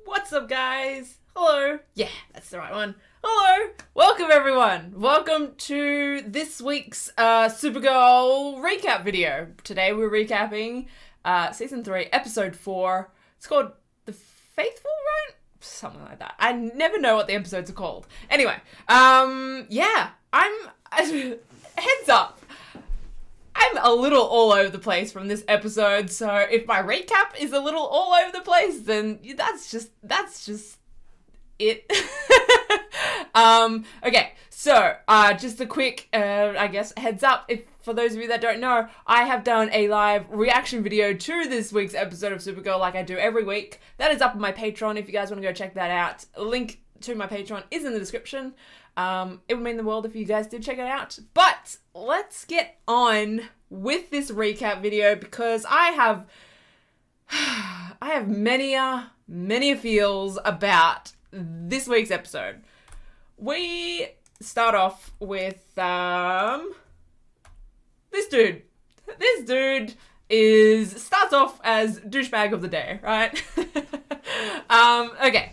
What's up, guys? Hello. Yeah, that's the right one. Hello. Welcome, everyone. Welcome to this week's Supergirl recap video. Today we're recapping Season 3, Episode 4. It's called The Faithful, right? Something like that. I never know what the episodes are called. Anyway, yeah, heads up. I'm a little all over the place from this episode, so if my recap is a little all over the place, then that's just it. Okay, so just a quick, I guess, heads up. If for those of you that don't know, I have done a live reaction video to this week's episode of Supergirl, like I do every week. That is up on my Patreon. If you guys want to go check that out, a link to my Patreon is in the description. It would mean the world if you guys did check it out. But let's get on with this recap video because I have many feels about this week's episode. We start off with this dude. This dude starts off as douchebag of the day, right? Okay.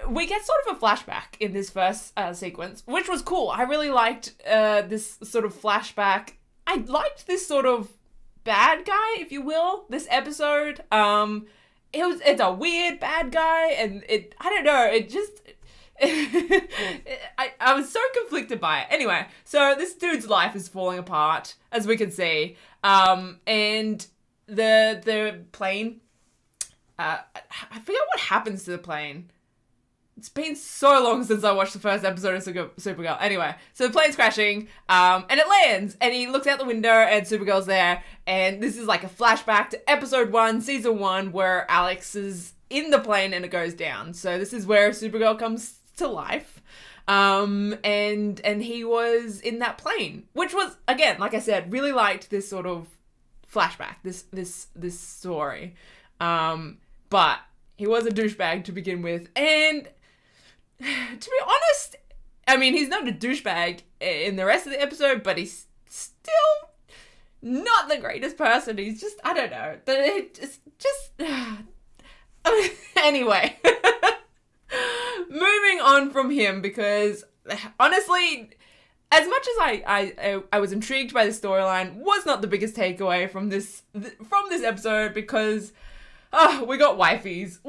We get sort of a flashback in this first sequence, which was cool. I really liked this sort of flashback. I liked this sort of bad guy, if you will, this episode. It's a weird bad guy, and I don't know, it just I was so conflicted by it. Anyway, so this dude's life is falling apart, as we can see. And the plane, I forget what happens to the plane. It's been so long since I watched the first episode of Supergirl. Anyway, so the plane's crashing, and it lands, and he looks out the window, and Supergirl's there, and this is like a flashback to episode 1, season 1, where Alex is in the plane and it goes down. So this is where Supergirl comes to life, and he was in that plane, which was, again, like I said, really liked this sort of flashback, this story, but he was a douchebag to begin with, and to be honest, I mean, he's not a douchebag in the rest of the episode, but he's still not the greatest person. He's just, I don't know. It's just anyway. Moving on from him, because honestly, as much as I was intrigued by the storyline, was not the biggest takeaway from this episode, because we got wifeys.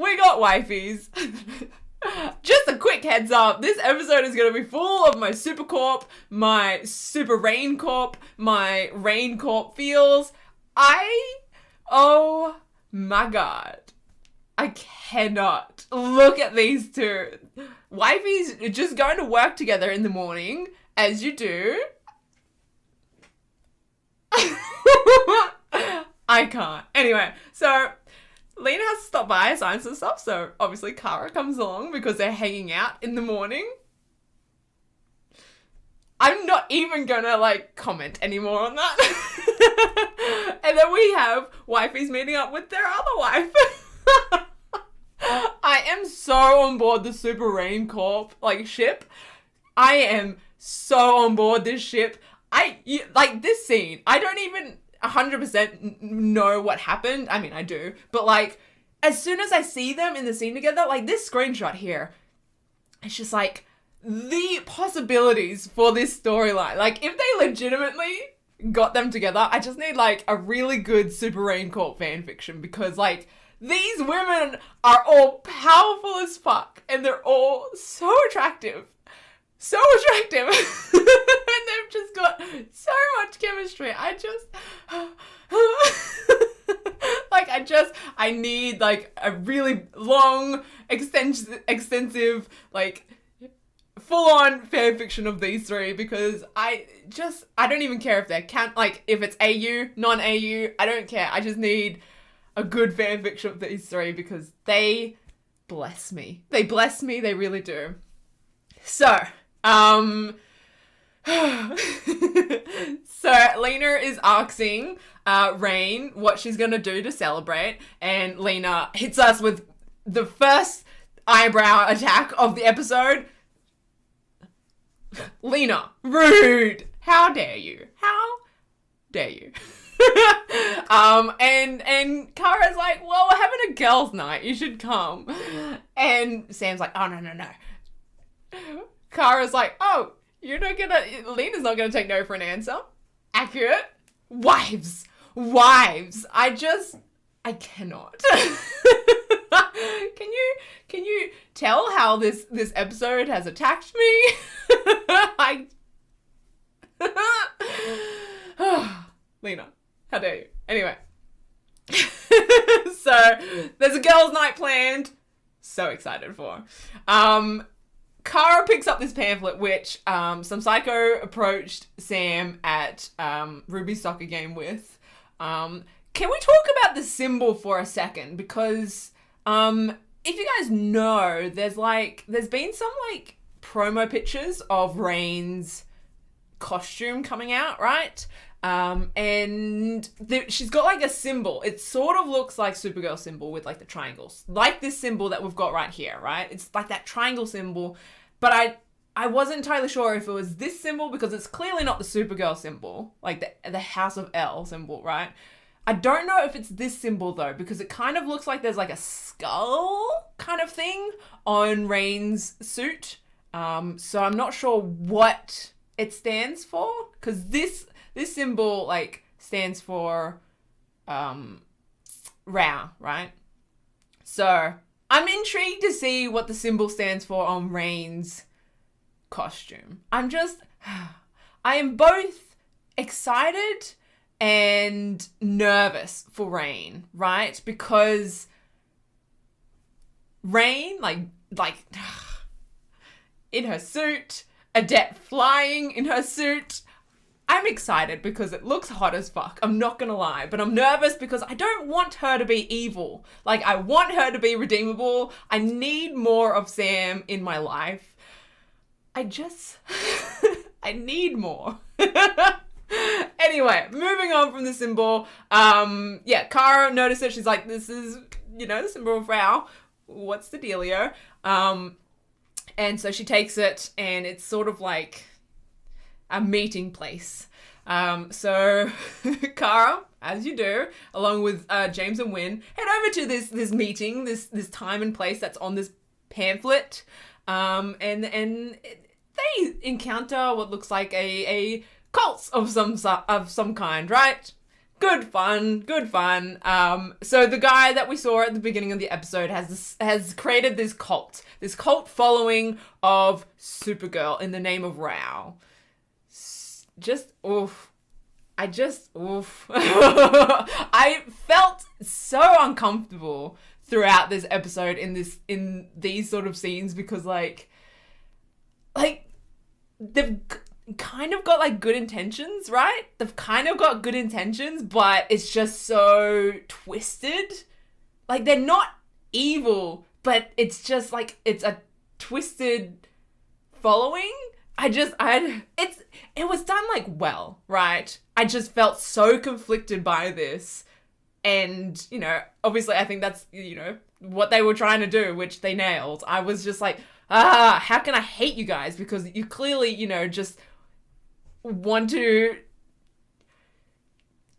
Just a quick heads up, this episode is going to be full of my Super Corp, my Super Rain Corp, my Rain Corp feels. Oh my god. I cannot look at these two. Wifeys just going to work together in the morning, as you do. I can't. Anyway, so Lena has to stop by, sign some stuff, so obviously Kara comes along because they're hanging out in the morning. I'm not even gonna, comment anymore on that. And then we have wifeys meeting up with their other wife. I am so on board the Super Rain Corp, ship. I am so on board this ship. This scene, I don't even 100% know what happened. I mean, I do. But, as soon as I see them in the scene together, this screenshot here, it's just, the possibilities for this storyline. If they legitimately got them together, I just need, a really good Super Rain Corp fanfiction, because, these women are all powerful as fuck, and they're all so attractive. So attractive. And they've just got so much chemistry. I need a really long, extensive, full-on fanfiction of these three, because I don't even care if they're if it's AU, non-AU, I don't care. I just need a good fanfiction of these three, because they bless me. They bless me, they really do. So, so Lena is asking Rain what she's gonna do to celebrate, and Lena hits us with the first eyebrow attack of the episode. Lena, rude! How dare you? How dare you? And Kara's like, well, we're having a girls' night. You should come. And Sam's like, oh, no. Kara's like, oh, Lena's not gonna take no for an answer. Accurate. Wives. I cannot. Can you tell how this episode has attacked me? Lena, how dare you? Anyway. So, there's a girls' night planned. So excited for. Kara picks up this pamphlet, which some psycho approached Sam at Ruby's soccer game with. Can we talk about the symbol for a second? Because if you guys know, there's been some promo pictures of Rain's costume coming out, right? And she's got a symbol. It sort of looks like Supergirl symbol with the triangles, like this symbol that we've got right here, right? It's like that triangle symbol, but I wasn't entirely sure if it was this symbol because it's clearly not the Supergirl symbol, like the House of L symbol, right? I don't know if it's this symbol though, because it kind of looks like there's a skull kind of thing on Rain's suit. So I'm not sure what it stands for, because this symbol stands for Rao, right? So I'm intrigued to see what the symbol stands for on Rain's costume. I am both excited and nervous for Rain, right? Because Rain, in her suit, Adet flying in her suit. I'm excited because it looks hot as fuck. I'm not gonna lie, but I'm nervous because I don't want her to be evil. I want her to be redeemable. I need more of Sam in my life. I need more. Anyway, moving on from the symbol. Kara noticed it. She's like, this is, the symbol of Rao. What's the dealio? And so she takes it, and it's sort of like a meeting place. So Kara, as you do, along with James and Wynn, head over to this meeting, this time and place that's on this pamphlet. And they encounter what looks like a cult of some kind, right? Good fun. So the guy that we saw at the beginning of the episode has created this cult following of Supergirl in the name of Rao. I felt so uncomfortable throughout this episode in these sort of scenes because they've kind of got good intentions, right? They've kind of got good intentions, but it's just so twisted. They're not evil, but it's just it's a twisted following. It was done well, right? I just felt so conflicted by this. And, obviously I think that's, what they were trying to do, which they nailed. I was just how can I hate you guys? Because you clearly, just want to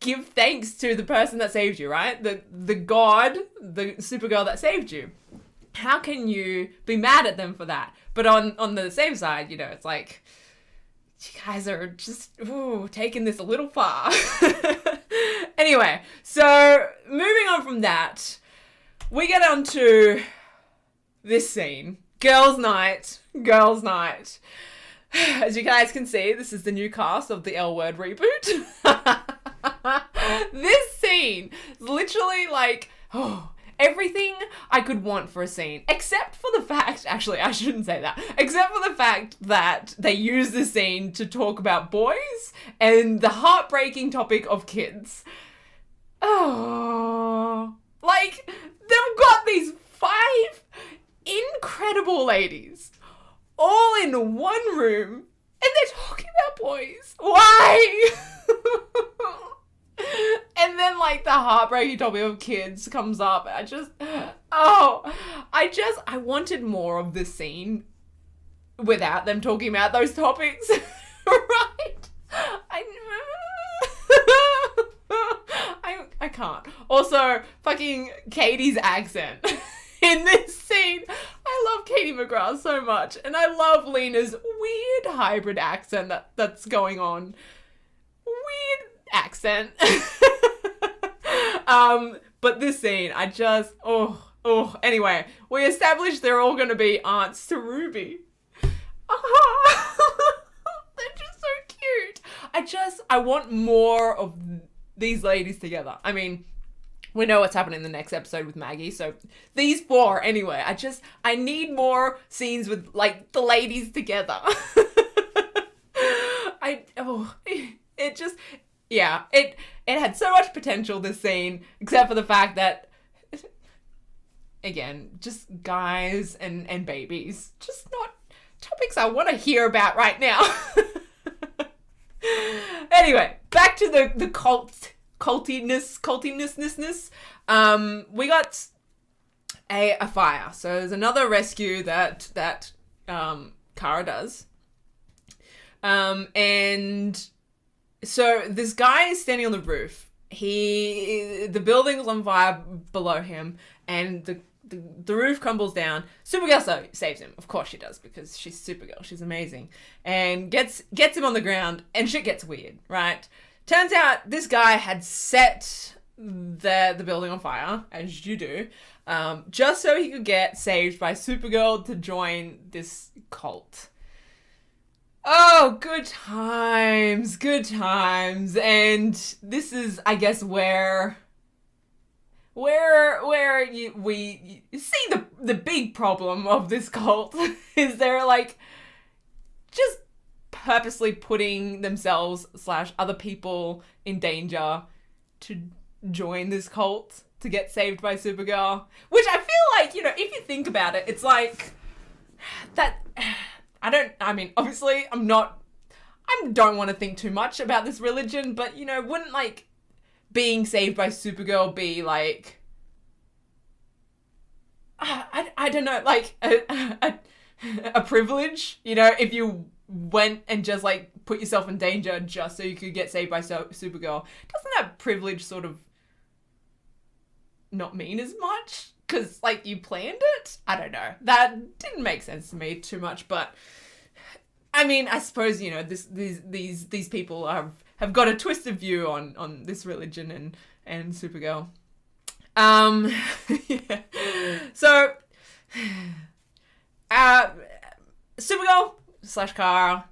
give thanks to the person that saved you, right? The god, the Supergirl that saved you. How can you be mad at them for that? But on the same side, it's you guys are just taking this a little far. Anyway, so moving on from that, we get on to this scene. Girls' night. As you guys can see, this is the new cast of the L Word reboot. This scene is literally everything I could want for a scene, except for the fact, actually, I shouldn't say that, except for the fact that they use this scene to talk about boys and the heartbreaking topic of kids. Oh, they've got these 5 incredible ladies all in one room and they're talking about boys. Why? And then the heartbreaking topic of kids comes up. I wanted more of this scene without them talking about those topics. I I can't. Also, fucking Katie's accent in this scene. I love Katie McGrath so much. And I love Lena's weird hybrid accent that's going on. Weird accent. But this scene, I just, anyway, we established they're all going to be aunts to Ruby. They're just so cute. I want more of these ladies together. I mean, we know what's happening in the next episode with Maggie, so these four anyway. I need more scenes with, like, the ladies together. It had so much potential, this scene, except for the fact that, again, just guys and babies, just not topics I want to hear about right now. Anyway, back to the cultiness. We got a fire. So there's another rescue that Kara does. And so this guy is standing on the roof. The building's on fire below him, and the roof crumbles down. Supergirl saves him. Of course she does, because she's Supergirl. She's amazing. And gets him on the ground, and shit gets weird, right? Turns out this guy had set the building on fire, as you do, just so he could get saved by Supergirl to join this cult. Oh, good times. And this is, I guess, where we see the big problem of this cult is they're, like, just purposely putting themselves / other people in danger to join this cult to get saved by Supergirl. Which I feel like, if you think about it, it's like that. Obviously I don't want to think too much about this religion, but, wouldn't, like, being saved by Supergirl be, like, I don't know, like, a privilege, if you went and just, like, put yourself in danger just so you could get saved by Supergirl? Doesn't that privilege sort of not mean as much? Because, like, you planned it? I don't know. That didn't make sense to me too much, but I mean, I suppose, these people have got a twisted view on this religion and Supergirl. Yeah. So, Supergirl / Kara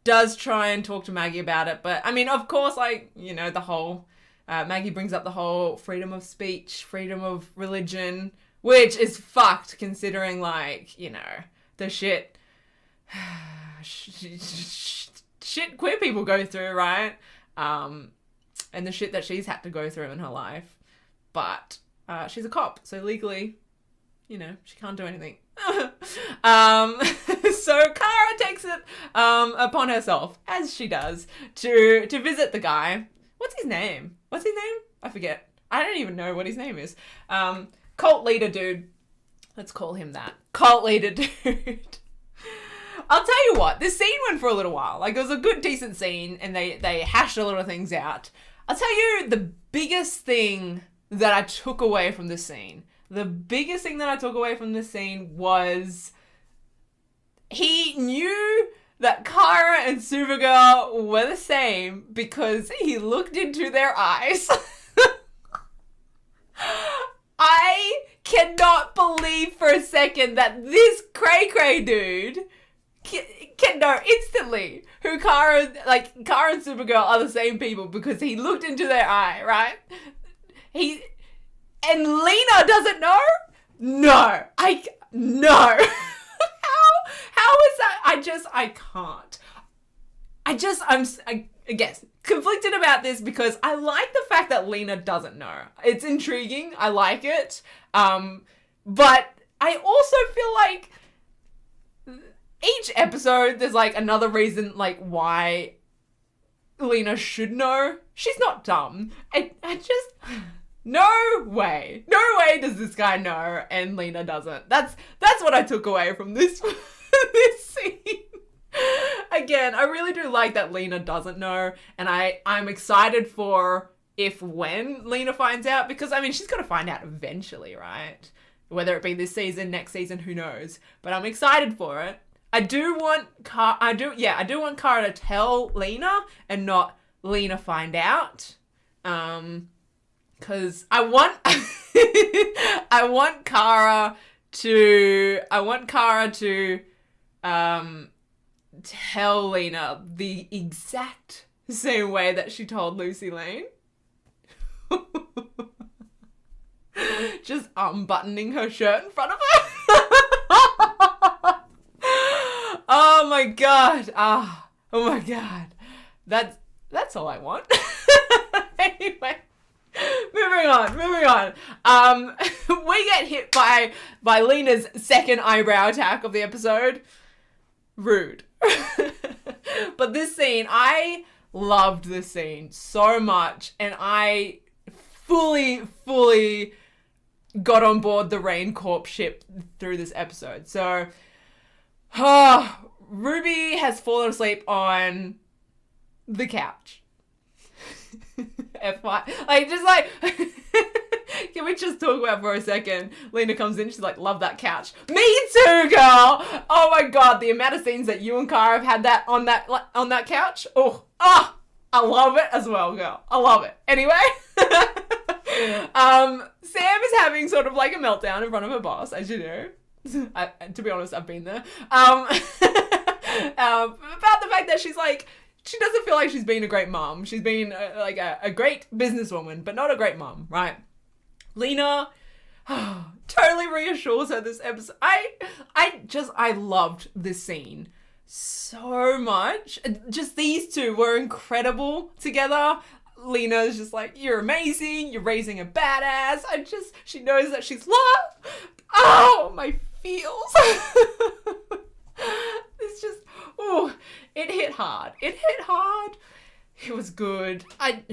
does try and talk to Maggie about it, but I mean, of course, like, the whole Maggie brings up the whole freedom of speech, freedom of religion, which is fucked considering, like, the shit queer people go through, right? And the shit that she's had to go through in her life. But she's a cop, so legally, she can't do anything. So Kara takes it upon herself, as she does, to visit the guy. What's his name? I forget. I don't even know what his name is. Cult leader dude. Let's call him that. Cult leader dude. I'll tell you what, this scene went for a little while. Like, it was a good, decent scene, and they hashed a lot of things out. I'll tell you the biggest thing that I took away from this scene. Was he knew that Kara and Supergirl were the same because he looked into their eyes. I cannot believe for a second that this cray-cray dude can know instantly who Kara and Supergirl are the same people because he looked into their eye, right? And Lena doesn't know? No. No. How is that? I can't. I guess, conflicted about this because I like the fact that Lena doesn't know. It's intriguing. I like it. But I also feel like each episode there's, like, another reason, like, why Lena should know. She's not dumb. I just... No way does this guy know and Lena doesn't. That's what I took away from this scene. Again, I really do like that Lena doesn't know, and I'm excited for if when Lena finds out, because I mean, she's got to find out eventually, right? Whether it be this season, next season, who knows? But I'm excited for it. I do want Kara to tell Lena and not Lena find out. Cause I want Kara to tell Lena the exact same way that she told Lucy Lane. Just unbuttoning her shirt in front of her. Oh my god. Oh my god. That's all I want. Anyway. Moving on. We get hit by Lena's second eyebrow attack of the episode. Rude. But this scene, I loved this scene so much, and I fully got on board the Rain Corp ship through this episode. So, Ruby has fallen asleep on the couch. Can we just talk about for a second? Lena comes in, she's like, love that couch. Me too, girl. Oh my god, the amount of scenes that you and Kara have had that on that couch. I love it as well, girl. I love it. Anyway, Sam is having sort of like a meltdown in front of her boss, as you do. To be honest, I've been there. About the fact that she's like, she doesn't feel like she's been a great mom. She's been a great businesswoman, but not a great mom, right? Lena totally reassures her this episode. I loved this scene so much. Just these two were incredible together. Lena's just like, you're amazing. You're raising a badass. She knows that she's loved. Oh, my feels. It's just, it hit hard. It was good. I'm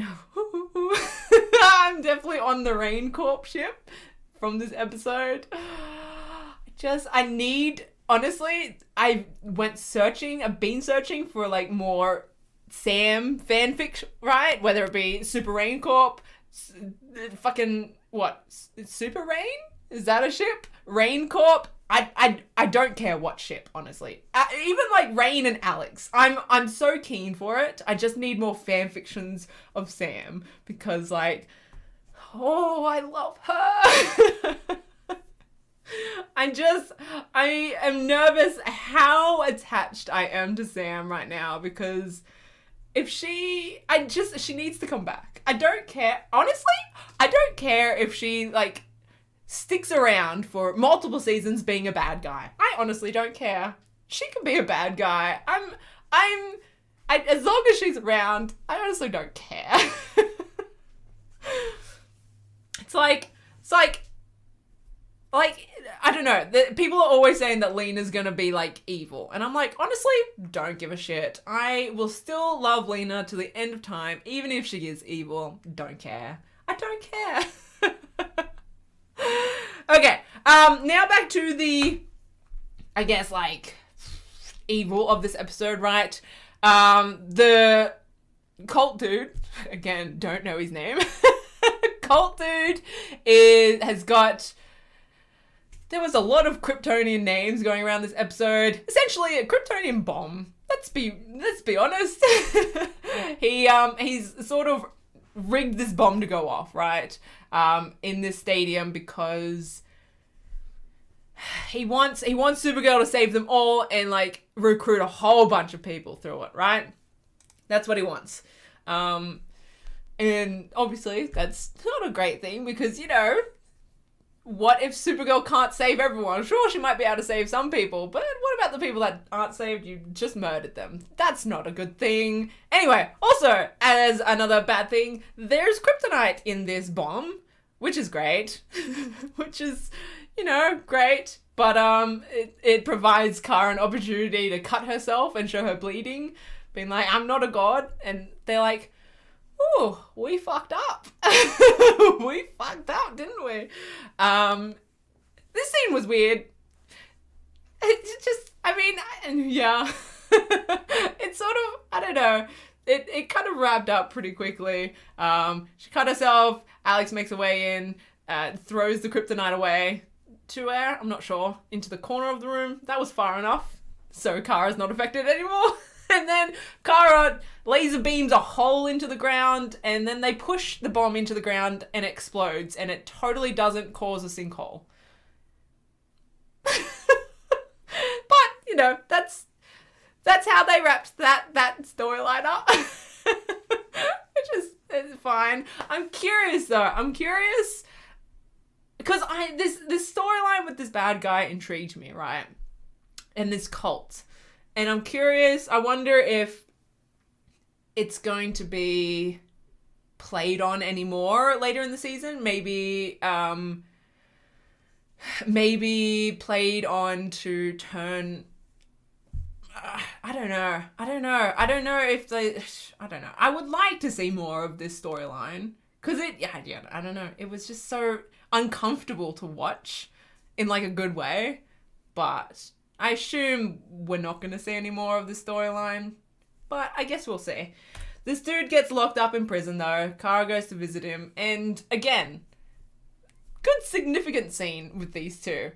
definitely on the Rain Corp ship from this episode. Honestly, I've been searching for like more Sam fanfic, right? Whether it be Super Rain Corp, fucking, what? Super Rain? Is that a ship? Rain Corp? I don't care what ship, honestly. Even like Rain and Alex. I'm so keen for it. I just need more fan fictions of Sam because like, I love her. I am nervous how attached I am to Sam right now because she needs to come back. I don't care. Honestly, I don't care if she like sticks around for multiple seasons being a bad guy. I honestly don't care. She can be a bad guy. As long as she's around, I honestly don't care. It's like, I don't know. People are always saying that Lena's gonna be like evil. And I'm like, honestly, don't give a shit. I will still love Lena to the end of time, even if she is evil. Don't care. I don't care. Okay, now back to the, I guess, like, evil of this episode, right? The cult dude, again, don't know his name. Cult dude has got, there was a lot of Kryptonian names going around this episode. Essentially, a Kryptonian bomb. Let's be honest. He's sort of rigged this bomb to go off, right? In this stadium because he wants Supergirl to save them all and like recruit a whole bunch of people through it, right? That's what he wants. And obviously that's not a great thing because, you know, what if Supergirl can't save everyone? Sure, she might be able to save some people, but what about the people that aren't saved? You just murdered them. That's not a good thing. Anyway, also, as another bad thing, there's kryptonite in this bomb, which is great. Which is, you know, great. But it provides Kara an opportunity to cut herself and show her bleeding, being like, I'm not a god. And they're like, ooh, we fucked up. We fucked up, didn't we? This scene was weird. It's just, I mean, yeah. It's sort of, I don't know. it kind of wrapped up pretty quickly. She cut herself. Alex makes her way in, throws the kryptonite away to where? I'm not sure. Into the corner of the room. That was far enough. So Kara's not affected anymore. And then Kara laser beams a hole into the ground, and then they push the bomb into the ground and it explodes, and it totally doesn't cause a sinkhole. But, you know, that's how they wrapped that storyline up. Which is fine. I'm curious though. I'm curious because this storyline with this bad guy intrigued me, right? And this cult. And I'm curious, I wonder if it's going to be played on anymore later in the season. Maybe played on to turn... I don't know if they... I don't know. I would like to see more of this storyline. Because I don't know. It was just so uncomfortable to watch in like a good way. But... I assume we're not going to see any more of the storyline, but I guess we'll see. This dude gets locked up in prison though. Kara goes to visit him, and again, good significant scene with these two.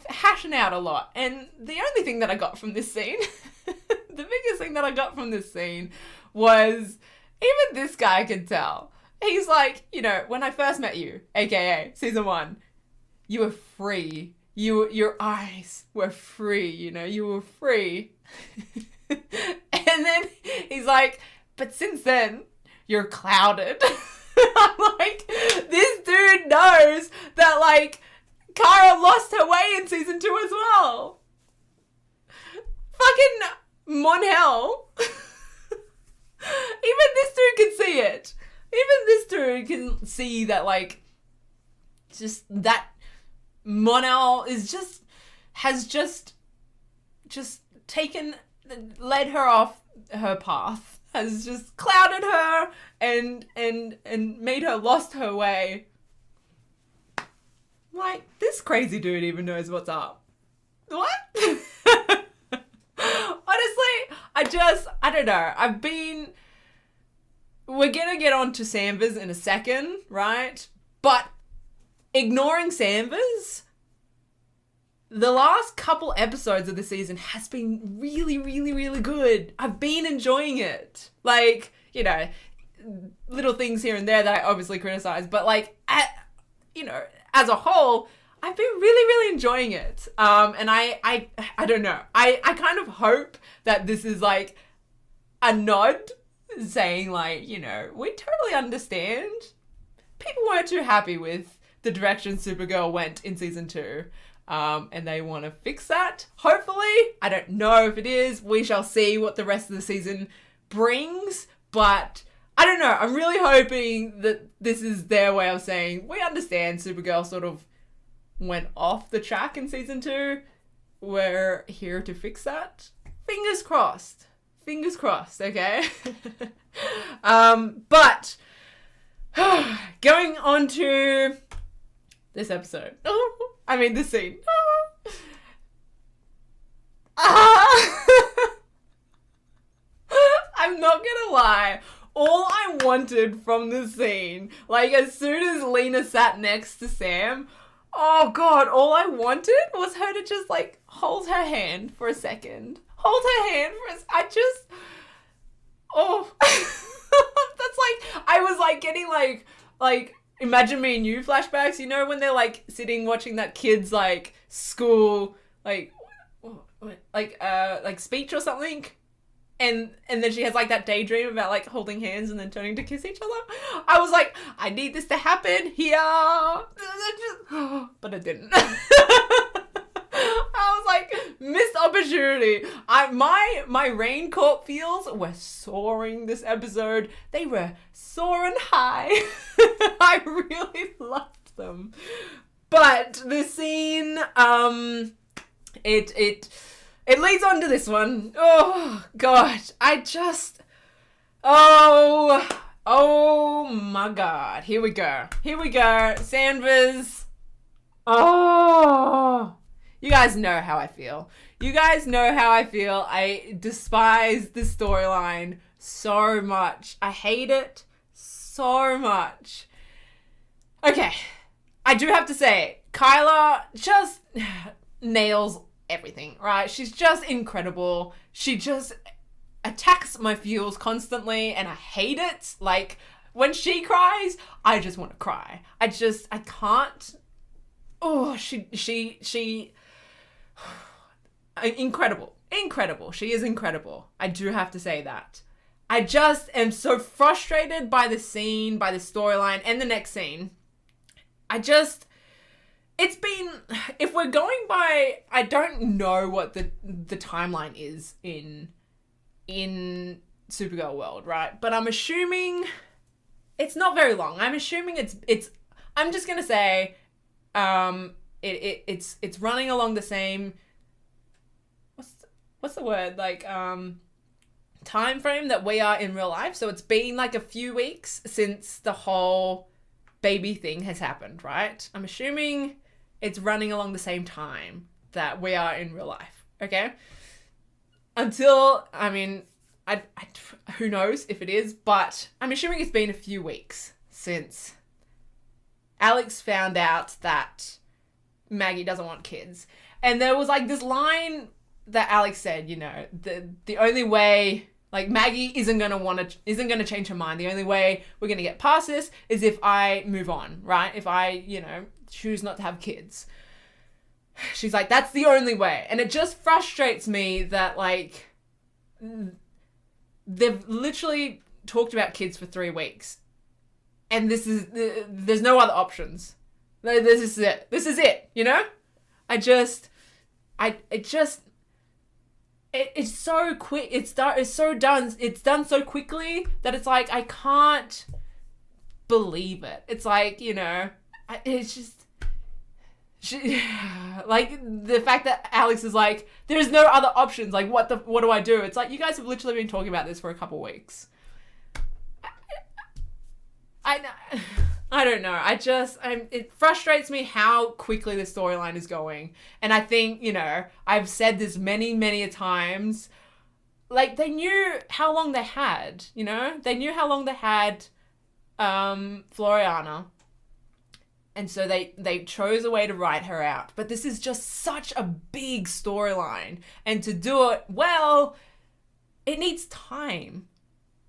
Hashing out a lot. And the only thing that I got from this scene, the biggest thing that I got from this scene was even this guy could tell. He's like, you know, when I first met you, aka season 1, you were free. Your eyes were free, you know, you were free. And then he's like, but since then, you're clouded. I'm like, this dude knows that, like, Kara lost her way in season 2 as well. Fucking Monhel. Even this dude can see it. Even this dude can see that, like, just that Monel has just led her off her path, has just clouded her and made her lost her way. Like, this crazy dude even knows what's up. What? Honestly, I don't know. We're gonna get on to Sanvers in a second, right? But ignoring Sanvers, the last couple episodes of the season has been really, really, really good. I've been enjoying it. Like, you know, little things here and there that I obviously criticize, but like, as a whole, I've been really, really enjoying it. And I don't know. I kind of hope that this is like a nod saying like, you know, we totally understand. People weren't too happy with the direction Supergirl went in season 2. And they want to fix that. Hopefully. I don't know if it is. We shall see what the rest of the season brings. But I don't know. I'm really hoping that this is their way of saying, we understand Supergirl sort of went off the track in season 2. We're here to fix that. Fingers crossed. Fingers crossed, okay? But going on to this episode. This scene. I'm not gonna lie. All I wanted from this scene, like as soon as Lena sat next to Sam, oh god, all I wanted was her to just like hold her hand for a second. Hold her hand for that's like, I was like getting like Imagine Me and You flashbacks, you know, when they're like sitting watching that kid's like school, like speech or something. And then she has like that daydream about like holding hands and then turning to kiss each other. I was like, I need this to happen here. But it didn't. I was like, missed opportunity. My Rain Corp feels were soaring this episode. They were soaring high. I really loved them. But the scene, it leads on to this one. Oh, God. Oh my God. Here we go. Sanvers. Oh. You guys know how I feel. I despise this storyline so much. I hate it so much. Okay, I do have to say, Kyla just nails everything, right? She's just incredible. She just attacks my feels constantly, and I hate it. Like, when she cries, I just want to cry. I can't. Oh, she incredible. She is incredible. I do have to say that. I just am so frustrated by the scene, by the storyline, and the next scene. It's been, if we're going by, I don't know what the timeline is in Supergirl world, right? But I'm assuming it's not very long. I'm assuming it's I'm just gonna say, it's running along the same, what's the word, like, time frame that we are in real life. So it's been like a few weeks since the whole baby thing has happened, right? I'm assuming it's running along the same time that we are in real life, okay? Until, I mean, I who knows if it is, but I'm assuming it's been a few weeks since Alex found out that Maggie doesn't want kids. And there was like this line that Alex said, you know, the only way, like, Maggie isn't gonna change her mind. The only way we're gonna get past this is if I move on, right? If I, you know, choose not to have kids. She's like, that's the only way. And it just frustrates me that, like, they've literally talked about kids for 3 weeks. And there's no other options. This is it. This is it, you know? It's so quick. It's done so quickly that it's like, I can't believe it. It's like, you know, it's just, like, the fact that Alex is like, there's no other options. Like, what do I do? It's like, you guys have literally been talking about this for a couple weeks. I don't know. It frustrates me how quickly the storyline is going. And I think, you know, I've said this many, many a times. Like, they knew how long they had, you know? They knew how long they had Floriana. And so they chose a way to write her out. But this is just such a big storyline. And to do it well, it needs time.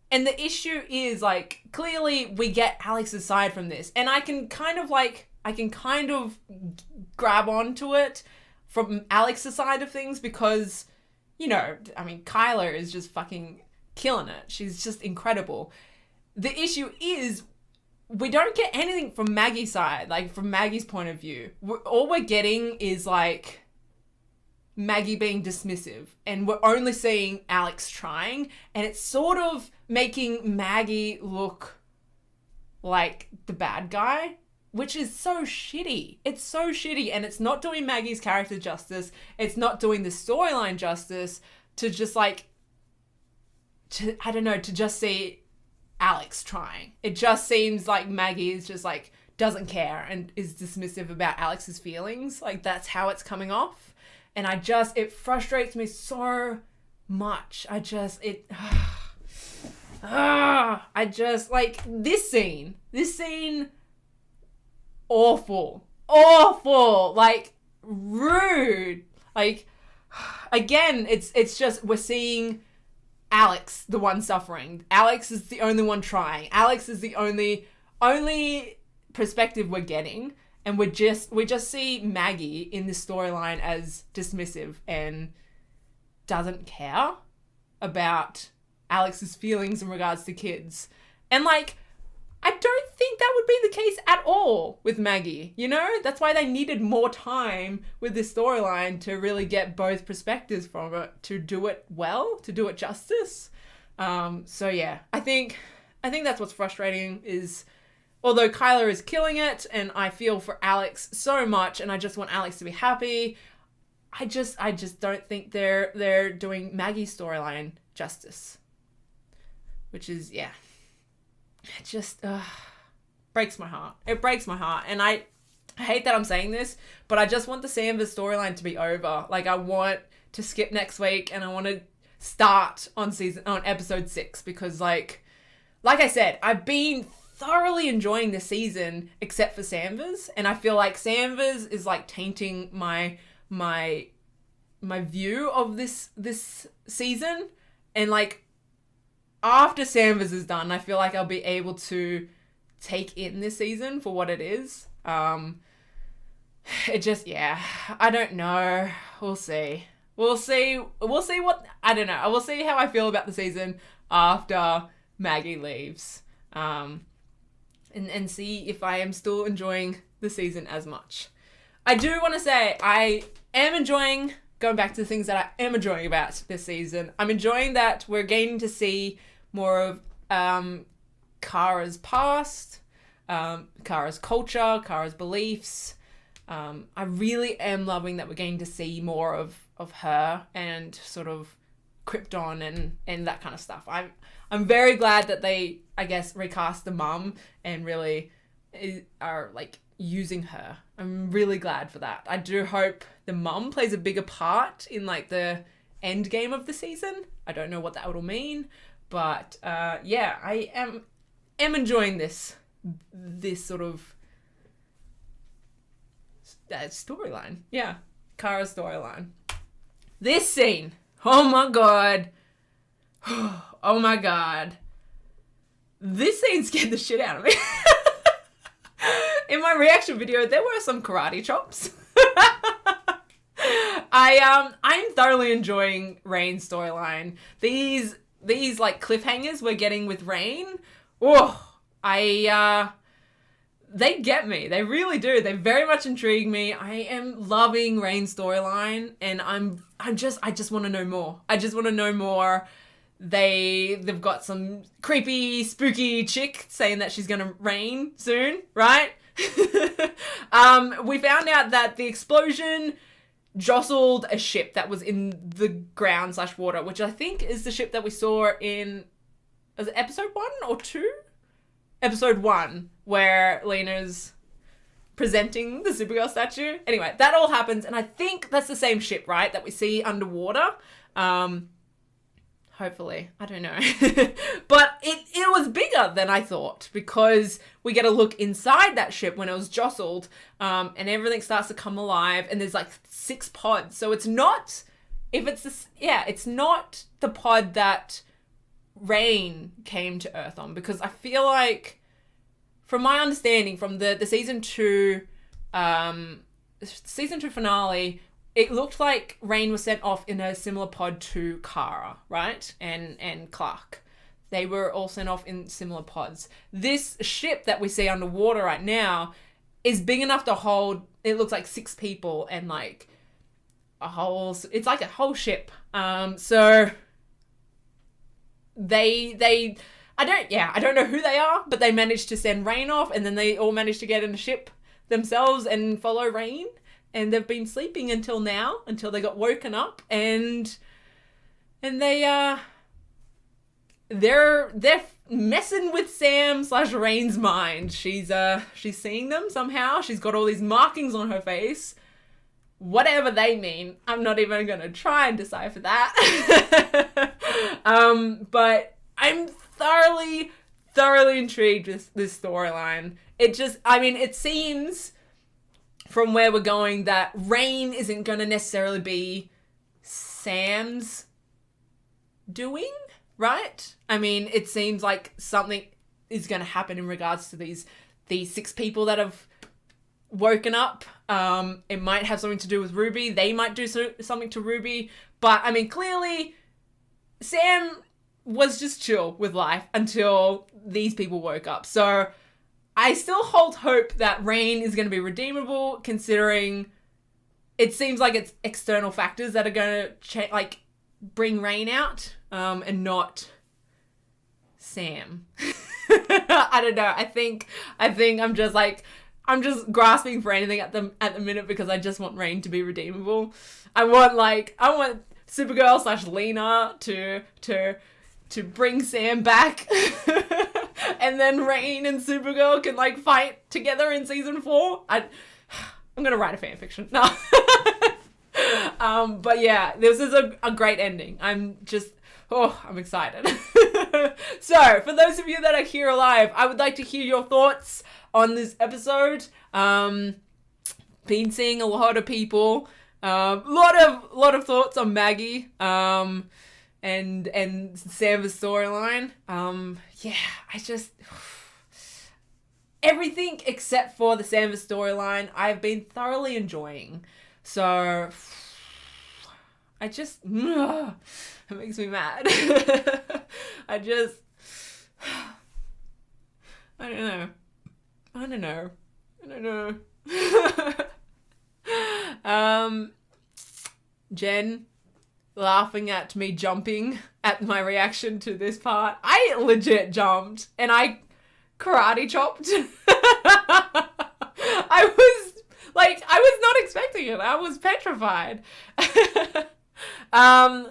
And the issue is, like, clearly we get Alex's side from this. And I can kind of grab onto it from Alex's side of things because, you know, I mean, Kyla is just fucking killing it. She's just incredible. The issue is we don't get anything from Maggie's side, like, from Maggie's point of view. All we're getting is, like, Maggie being dismissive, and we're only seeing Alex trying, and it's sort of making Maggie look like the bad guy, which is so shitty. It's so shitty, and it's not doing Maggie's character justice. It's not doing the storyline justice to just, like, to just see Alex trying. It just seems like Maggie is just, like, doesn't care and is dismissive about Alex's feelings. Like, that's how it's coming off. And it frustrates me so much. Like, this scene, awful, like, rude. Like, again, it's just, we're seeing Alex, the one suffering. Alex is the only one trying. Alex is the only perspective we're getting. And we just see Maggie in this storyline as dismissive and doesn't care about Alex's feelings in regards to kids. And, like, I don't think that would be the case at all with Maggie, you know? That's why they needed more time with this storyline to really get both perspectives from it, to do it well, to do it justice. So yeah, I think that's what's frustrating is, although Kyla is killing it, and I feel for Alex so much, and I just want Alex to be happy, I just don't think they're doing Maggie's storyline justice. Which is, yeah, it just breaks my heart. It breaks my heart, and I hate that I'm saying this, but I just want the Sam storyline to be over. Like, I want to skip next week, and I want start on episode 6, because like I said, I've been thoroughly enjoying this season except for Samvers, and I feel like Samvers is like tainting my view of this season. And like after Samvers is done, I feel like I'll be able to take in this season for what it is. It just, yeah, I don't know. We'll see what, I don't know. We'll see how I feel about the season after Maggie leaves. And see if I am still enjoying the season as much. I do want to say I am enjoying, going back to the things that I am enjoying about this season. I'm enjoying that we're getting to see more of Kara's past, Kara's culture, Kara's beliefs. I really am loving that we're getting to see more of her and sort of Krypton and that kind of stuff. I'm very glad that they, I guess, recast the mum and really are like using her. I'm really glad for that. I do hope the mum plays a bigger part in like the end game of the season. I don't know what that will mean, but yeah, I am enjoying this sort of storyline. Yeah, Kara's storyline. This scene. Oh my god. Oh my god. This scene scared the shit out of me. In my reaction video, there were some karate chops. I'm thoroughly enjoying Rain's storyline. These like cliffhangers we're getting with Rain. They get me. They really do. They very much intrigue me. I am loving Rain's storyline, and I just want to know more. I just want to know more. They've got some creepy, spooky chick saying that she's gonna reign soon, right? We found out that the explosion jostled a ship that was in the ground/water, which I think is the ship that we saw in, was it episode 1 or 2? Episode 1, where Lena's presenting the Supergirl statue. Anyway, that all happens, and I think that's the same ship, right, that we see underwater. Hopefully. I don't know. But it was bigger than I thought, because we get a look inside that ship when it was jostled, and everything starts to come alive, and there's like 6 pods. So it's not, it's not the pod that Rain came to Earth on, because I feel like, from my understanding from the season 2 finale, it looked like Rain was sent off in a similar pod to Kara, right? And Clark. They were all sent off in similar pods. This ship that we see underwater right now is big enough to hold, it looks like 6 people and like it's like a whole ship. So they I don't know who they are, but they managed to send Rain off, and then they all managed to get in a ship themselves and follow Rain. And they've been sleeping until now, until they got woken up, and they're messing with Sam/Rain's mind. She's seeing them somehow. She's got all these markings on her face. Whatever they mean, I'm not even gonna try and decipher that. But I'm thoroughly intrigued with this storyline. It seems from where we're going that Rain isn't going to necessarily be Sam's doing, right? I mean, it seems like something is going to happen in regards to these 6 people that have woken up. It might have something to do with Ruby. They might do something to Ruby. But, I mean, clearly, Sam was just chill with life until these people woke up. So I still hold hope that Rain is going to be redeemable, considering it seems like it's external factors that are going to bring Rain out, and not Sam. I don't know. I think I'm just grasping for anything at the minute, because I just want Rain to be redeemable. I want Supergirl/Lena to bring Sam back. And then Rain and Supergirl can fight together in season 4. I'm gonna write a fanfiction. No. But yeah, this is a great ending. I'm excited. So, for those of you that are here alive, I would like to hear your thoughts on this episode. Been seeing a lot of people, lot of thoughts on Maggie, and Sam's storyline. Yeah, I just everything except for the Sam's storyline, I've been thoroughly enjoying. So, I just it makes me mad. I don't know. Jen laughing at me jumping at my reaction to this part. I legit jumped and I karate chopped. I was not expecting it. I was petrified.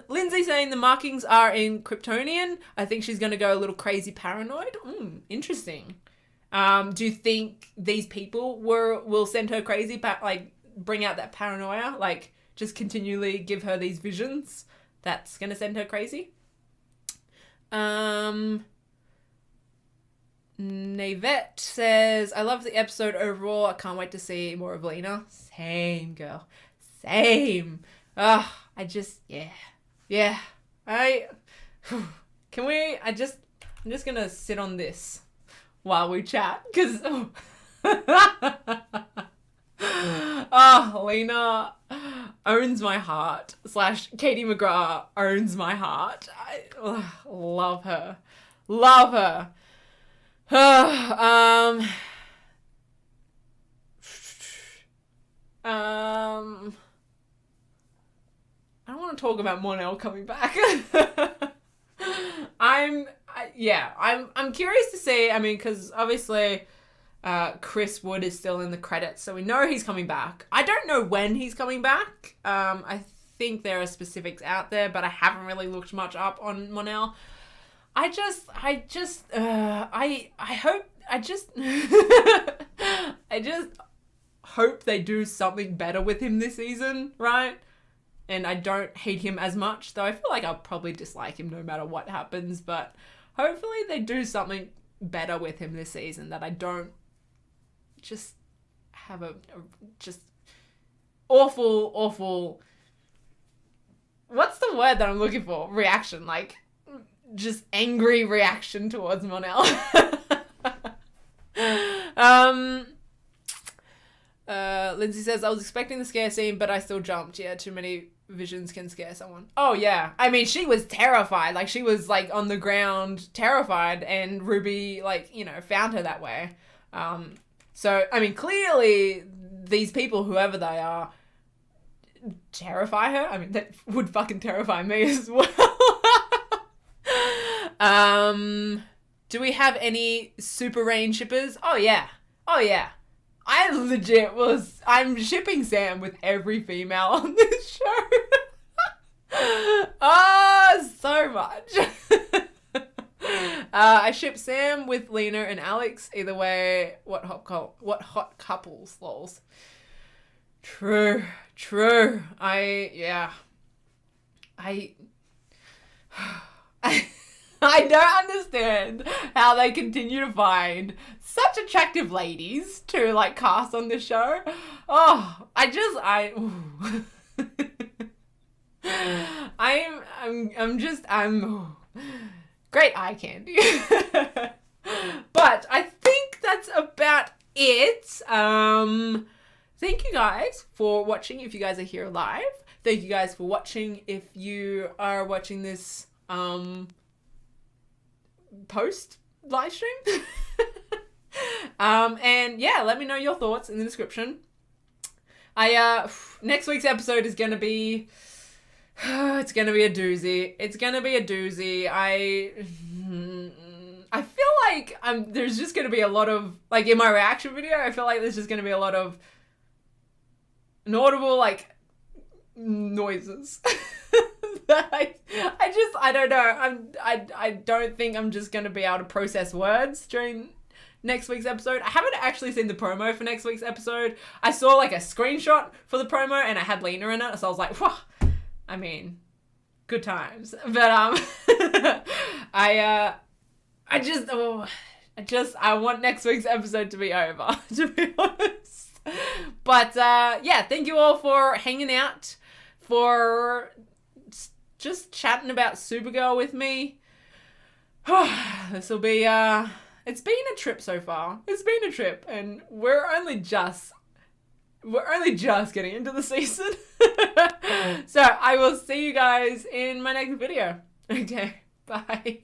Lindsay saying the markings are in Kryptonian. I think she's going to go a little crazy paranoid. Interesting. Do you think these people will send her crazy, bring out that paranoia, just continually give her these visions? That's going to send her crazy. Navette says, I love the episode overall. I can't wait to see more of Lena. Same, girl. Same. I'm just gonna sit on this while we chat, because Lena owns my heart / Katie McGrath owns my heart. I love her. I don't want to talk about Mon-El coming back. I'm curious to see. I mean, because obviously Chris Wood is still in the credits, so we know he's coming back. I don't know when he's coming back. I think there are specifics out there, but I haven't really looked much up on Mon-El. I just hope they do something better with him this season, right? And I don't hate him as much, though I feel like I'll probably dislike him no matter what happens, but hopefully they do something better with him this season, that I don't just have a just awful, what's the word that I'm looking for? Reaction, just angry reaction towards Mon-El. Lindsay says, I was expecting the scare scene, but I still jumped. Yeah, too many visions can scare someone. Oh, yeah. I mean, she was terrified. She was, on the ground, terrified, and Ruby, found her that way. So, I mean, clearly, these people, whoever they are, terrify her. I mean, that would fucking terrify me as well. Do we have any Super Rain shippers? Oh, yeah. I'm shipping Sam with every female on this show. Oh, so much. I ship Sam with Lena and Alex. Either way, what hot couples, lols. True. I don't understand how they continue to find such attractive ladies to cast on this show. Oh, I'm great eye candy. But I think that's about it. Thank you guys for watching if you guys are here live. Thank you guys for watching if you are watching this post live stream. And yeah, let me know your thoughts in the description. Next week's episode is gonna be it's gonna be a doozy. I feel like there's just gonna be a lot of in my reaction video, I feel like there's just gonna be a lot of inaudible noises. I don't know. I don't think I'm just gonna be able to process words during next week's episode. I haven't actually seen the promo for next week's episode. I saw like a screenshot for the promo and it had Lena in it, so I was like, wow. I mean, good times. But I want next week's episode to be over, to be honest. But yeah, thank you all for hanging out, for just chatting about Supergirl with me. This will be it's been a trip so far. It's been a trip, and we're only just getting into the season. So I will see you guys in my next video. Okay, bye.